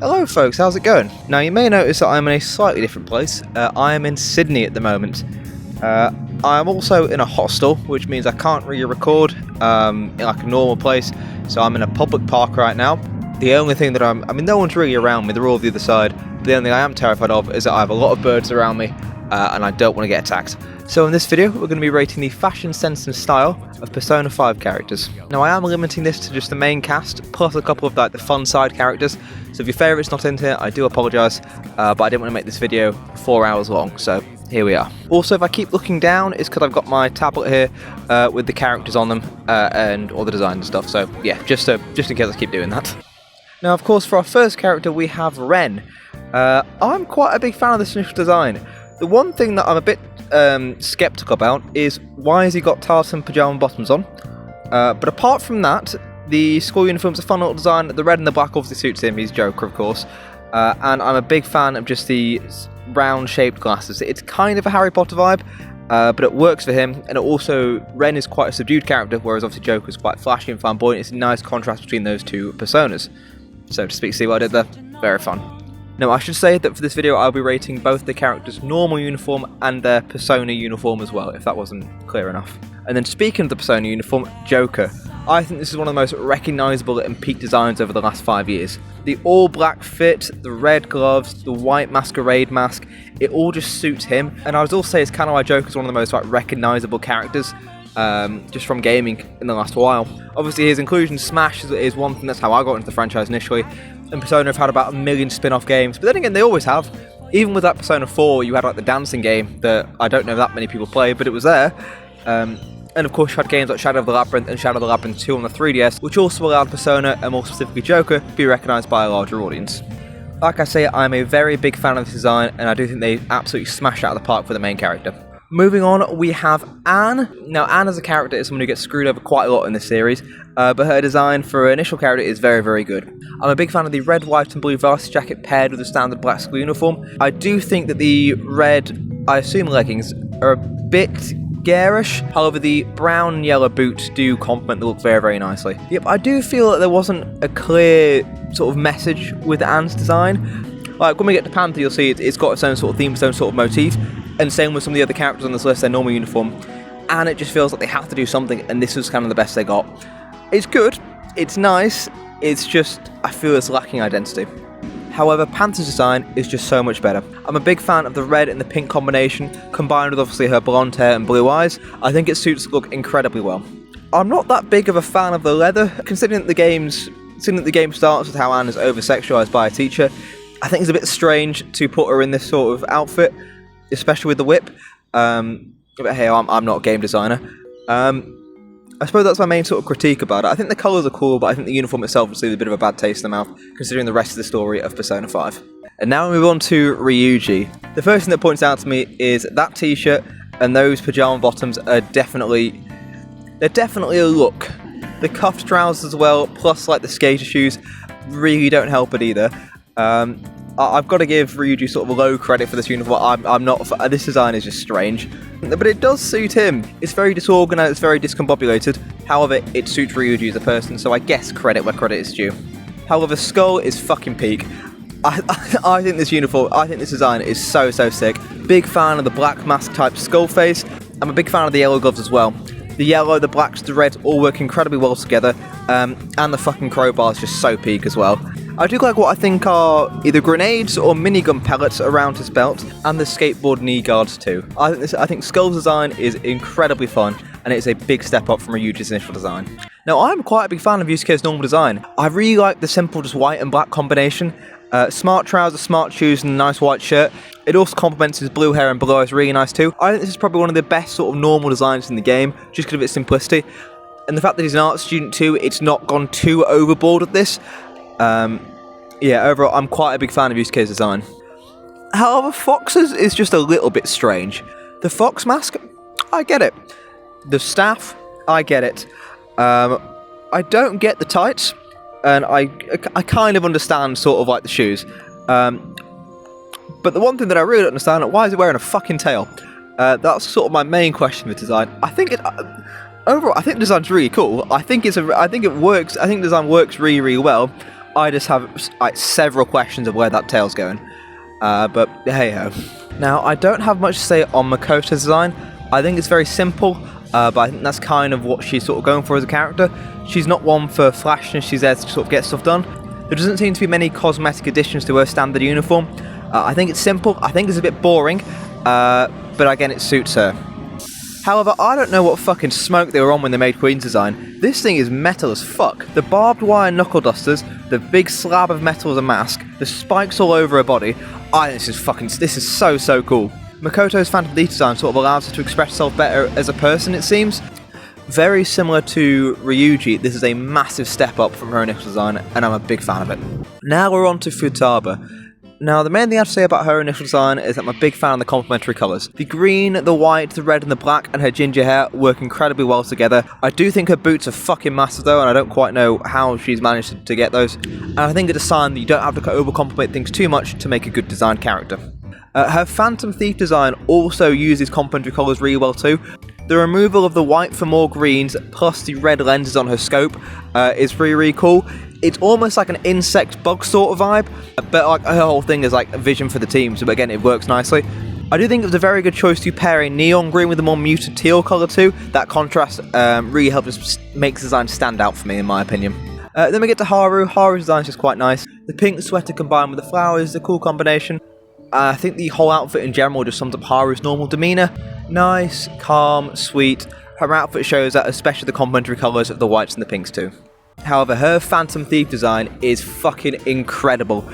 Hello folks, how's it going? Now you may notice that I'm in a slightly different place. I am in Sydney at the moment. I am also in a hostel, which means I can't really record in like a normal place. So I'm in a public park right now. The only thing that no one's really around me, they're all the other side. But the only thing I am terrified of is that I have a lot of birds around me and I don't want to get attacked. So in this video, we're going to be rating the fashion sense and style of Persona 5 characters. Now I am limiting this to just the main cast, plus a couple of like the fun side characters. So if your favourite's not in here, I do apologise, but I didn't want to make this video 4 hours long, so here we are. Also, if I keep looking down, it's because I've got my tablet here with the characters on them and all the design and stuff, so yeah, just in case I keep doing that. Now of course, for our first character we have Ren. I'm quite a big fan of this initial design. The one thing that I'm a bit skeptical about is why has he got tartan pyjama bottoms on? But apart from that, the school uniform's a fun little design. The red and the black obviously suits him, he's Joker of course. And I'm a big fan of just the round shaped glasses. It's kind of a Harry Potter vibe, but it works for him. And it also, Ren is quite a subdued character, whereas obviously Joker's quite flashy and flamboyant. It's a nice contrast between those two personas, so to speak. See what I did there? Very fun. Now I should say that for this video I'll be rating both the characters' normal uniform and their persona uniform as well, if that wasn't clear enough. And then speaking of the persona uniform, Joker. I think this is one of the most recognisable and peak designs over the last 5 years. The all black fit, the red gloves, the white masquerade mask, it all just suits him. And I would also say it's kind of why Joker's one of the most recognisable characters just from gaming in the last while. Obviously his inclusion Smash is one thing, that's how I got into the franchise initially. And Persona have had about 1 million spin-off games, but then again they always have. Even with that Persona 4 you had like the dancing game that I don't know that many people play, but it was there. And of course you had games like Shadow of the Labyrinth and Shadow of the Labyrinth 2 on the 3DS, which also allowed Persona, and more specifically Joker, to be recognised by a larger audience. Like I say, I'm a very big fan of this design, and I do think they absolutely smash out of the park for the main character. Moving on, we have Anne. Now Anne as a character is someone who gets screwed over quite a lot in this series, but her design for her initial character is very, very good. I'm a big fan of the red, white and blue varsity jacket paired with the standard black school uniform. I do think that the red, I assume leggings, are a bit garish, however the brown and yellow boots do complement the look very, very nicely. Yep, I do feel that there wasn't a clear sort of message with Anne's design. Like when we get to Panther, you'll see it's got its own sort of theme, its own sort of motif, and same with some of the other characters on this list, their normal uniform, and it just feels like they have to do something, and this was kind of the best they got. It's good, it's nice, it's just, I feel it's lacking identity. However, Panther's design is just so much better. I'm a big fan of the red and the pink combination, combined with obviously her blonde hair and blue eyes. I think it suits the look incredibly well. I'm not that big of a fan of the leather, considering that the game starts with how Anne is over-sexualised by a teacher. I think it's a bit strange to put her in this sort of outfit, especially with the whip. But hey, I'm not a game designer. I suppose that's my main sort of critique about it. I think the colours are cool, but I think the uniform itself just leaves a bit of a bad taste in the mouth, considering the rest of the story of Persona 5. And now we move on to Ryuji. The first thing that points out to me is that t-shirt and those pyjama bottoms are definitely a look. The cuffed trousers as well, plus like the skater shoes, really don't help it either. I've got to give Ryuji sort of low credit for this uniform. This design is just strange. But it does suit him. It's very disorganised, it's very discombobulated. However, it suits Ryuji as a person, so I guess credit where credit is due. However, Skull is fucking peak. I think this design is so sick. Big fan of the black mask type skull face. I'm a big fan of the yellow gloves as well. The yellow, the blacks, the reds all work incredibly well together, and the fucking crowbar is just so peak as well. I do like what I think are either grenades or minigun pellets around his belt, and the skateboard knee guards too. I think Skull's design is incredibly fun, and it's a big step up from Ryuji's initial design. Now, I'm quite a big fan of Yusuke's normal design. I really like the simple just white and black combination. Smart trousers, smart shoes, and a nice white shirt. It also complements his blue hair and blue eyes really nice too. I think this is probably one of the best sort of normal designs in the game, just because of its simplicity. And the fact that he's an art student too, it's not gone too overboard with this. Yeah, overall, I'm quite a big fan of Yusuke's design. However, Fox's is just a little bit strange. The Fox mask, I get it. The staff, I get it. I don't get the tights, and I kind of understand sort of like the shoes. But the one thing that I really don't understand, why is he wearing a fucking tail? That's sort of my main question with design. Overall, I think the design's really cool. I think it works. I think the design works really, really well. I just have like several questions of where that tail's going. But hey ho. Now, I don't have much to say on Makoto's design. I think it's very simple, but I think that's kind of what she's sort of going for as a character. She's not one for flashness, she's there to sort of get stuff done. There doesn't seem to be many cosmetic additions to her standard uniform. I think it's simple, I think it's a bit boring, but again, it suits her. However, I don't know what fucking smoke they were on when they made Queen's design. This thing is metal as fuck. The barbed wire knuckle dusters, the big slab of metal as a mask, the spikes all over her body. This is so cool. Makoto's Phantom Thief design sort of allows her to express herself better as a person, it seems. Very similar to Ryuji, this is a massive step up from her initial design, and I'm a big fan of it. Now we're on to Futaba. Now, the main thing I have to say about her initial design is that I'm a big fan of the complementary colours. The green, the white, the red and the black and her ginger hair work incredibly well together. I do think her boots are fucking massive though, and I don't quite know how she's managed to get those. And I think it's a sign that you don't have to overcomplicate things too much to make a good designed character. Her Phantom Thief design also uses complementary colours really well too. The removal of the white for more greens, plus the red lenses on her scope, is really cool. It's almost like an insect bug sort of vibe, but like her whole thing is like a vision for the team, so again it works nicely. I do think it was a very good choice to pair a neon green with a more muted teal colour too. That contrast really helps us make the design stand out for me in my opinion. Then we get to Haru. Haru's design is just quite nice. The pink sweater combined with the flowers is a cool combination. I think the whole outfit in general just sums up Haru's normal demeanour. Nice, calm, sweet. Her outfit shows that, especially the complementary colours of the whites and the pinks too. However, her Phantom Thief design is fucking incredible.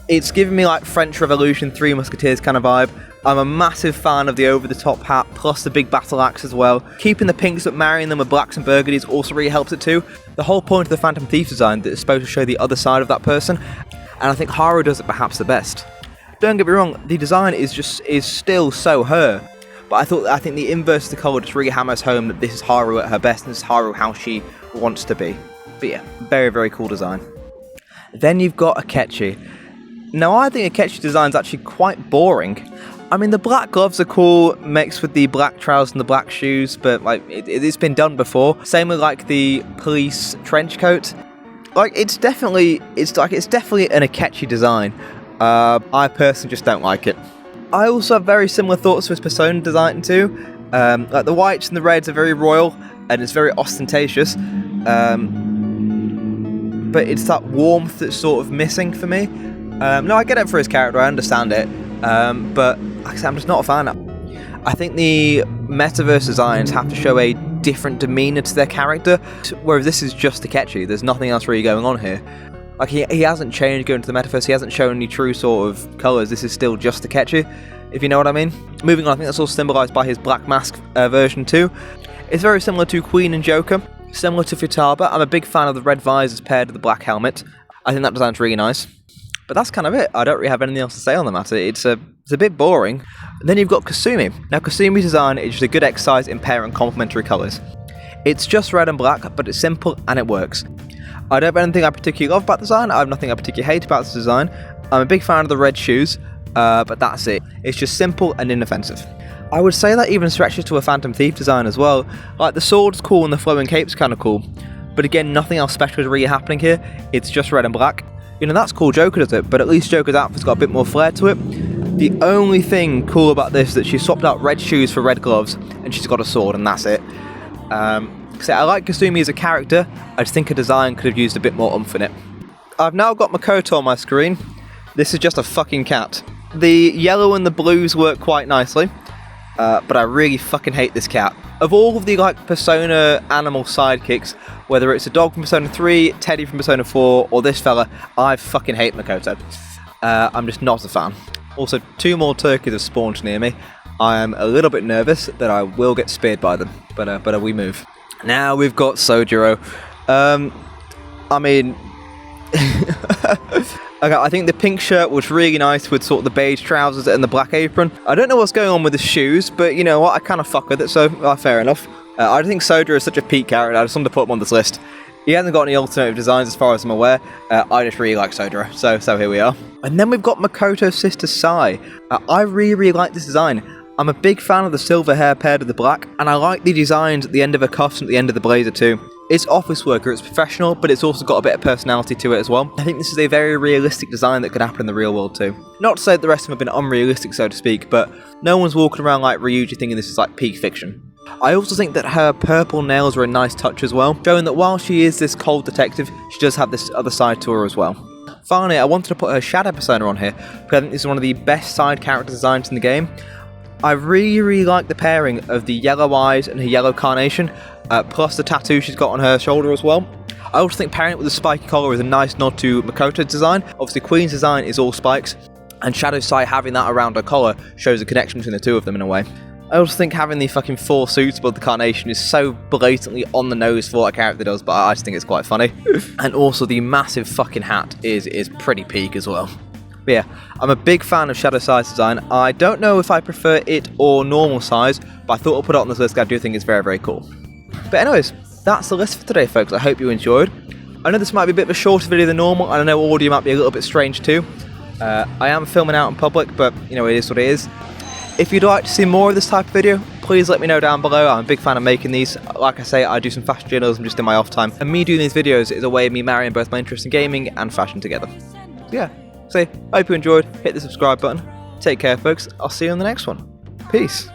It's giving me like French Revolution, Three Musketeers kind of vibe. I'm a massive fan of the over-the-top hat, plus the big battle axe as well. Keeping the pinks but marrying them with blacks and burgundies also really helps it too. The whole point of the Phantom Thief design is supposed to show the other side of that person, and I think Haru does it perhaps the best. Don't get me wrong, the design is still so her, but I think the inverse of the colour just really hammers home that this is Haru at her best, and this is Haru how she wants to be. But yeah, very cool design. Then you've got Akechi. Now I think Akechi's design is actually quite boring. I mean, the black gloves are cool, mixed with the black trousers and the black shoes, but like it's been done before. Same with like the police trench coat. Like it's definitely an Akechi design. I personally just don't like it. I also have very similar thoughts to his persona design too. Like the whites and the reds are very royal and it's very ostentatious. But it's that warmth that's sort of missing for me. No, I get it for his character, I understand it, but like I said, I'm just not a fan. I think the metaverse designs have to show a different demeanour to their character, whereas this is just Akechi, there's nothing else really going on here. Like, he hasn't changed going to the metaverse, he hasn't shown any true sort of colours, this is still just Akechi, if you know what I mean. Moving on, I think that's also symbolised by his Black Mask version too. It's very similar to Queen and Joker. Similar to Futaba, I'm a big fan of the red visors paired with the black helmet. I think that design's really nice. But that's kind of it. I don't really have anything else to say on the matter. It's a bit boring. And then you've got Kasumi. Now Kasumi's design is just a good exercise in pairing complementary colours. It's just red and black, but it's simple and it works. I don't have anything I particularly love about the design. I have nothing I particularly hate about this design. I'm a big fan of the red shoes, but that's it. It's just simple and inoffensive. I would say that even stretches to a Phantom Thief design as well. Like, the sword's cool and the flowing cape's kind of cool. But again, nothing else special is really happening here. It's just red and black. You know, that's cool Joker does it, but at least Joker's outfit's got a bit more flair to it. The only thing cool about this is that she swapped out red shoes for red gloves, and she's got a sword, and that's it. So I like Kasumi as a character, I just think her design could have used a bit more oomph in it. I've now got Makoto on my screen. This is just a fucking cat. The yellow and the blues work quite nicely. But I really fucking hate this cat. Of all of the like Persona animal sidekicks, whether it's a dog from Persona 3, Teddy from Persona 4, or this fella, I fucking hate Makoto. I'm just not a fan. Also, 2 more turkeys have spawned near me. I am a little bit nervous that I will get speared by them, but we move. Now we've got Sojiro. I mean... Okay, I think the pink shirt was really nice with sort of the beige trousers and the black apron. I don't know what's going on with the shoes, but you know what, I kind of fuck with it, so fair enough. I think Sojiro is such a peak character, I just wanted to put him on this list. He hasn't got any alternative designs as far as I'm aware. I just really like Sojiro, so here we are. And then we've got Makoto's sister Sai. I really like this design. I'm a big fan of the silver hair paired with the black, and I like the designs at the end of her cuffs and at the end of the blazer too. It's office worker, it's professional, but it's also got a bit of personality to it as well. I think this is a very realistic design that could happen in the real world too. Not to say that the rest of them have been unrealistic, so to speak, but no one's walking around like Ryuji thinking this is like peak fiction. I also think that her purple nails are a nice touch as well, showing that while she is this cold detective, she does have this other side to her as well. Finally, I wanted to put her shadow persona on here, because I think this is one of the best side character designs in the game. I really like the pairing of the yellow eyes and her yellow carnation, plus the tattoo she's got on her shoulder as well. I also think pairing it with the spiky collar is a nice nod to Makoto's design. Obviously Queen's design is all spikes, and Shadow's side having that around her collar shows a connection between the two of them in a way. I also think having the fucking 4 suits above the carnation is so blatantly on the nose for what a character does, but I just think it's quite funny. And also the massive fucking hat is pretty peak as well. But yeah, I'm a big fan of Shadow's size design. I don't know if I prefer it or normal size, but I thought I'll put it on this list because I do think it's very cool. But anyways, that's the list for today, folks. I hope you enjoyed. I know this might be a bit of a shorter video than normal, and I know audio might be a little bit strange too. I am filming out in public, but you know, it is what it is. If you'd like to see more of this type of video, please let me know down below. I'm a big fan of making these. Like I say, I do some fashion journalism just in my off time, and me doing these videos is a way of me marrying both my interest in gaming and fashion together. So yeah, I hope you enjoyed. Hit the subscribe button. Take care, folks. I'll see you on the next one. Peace.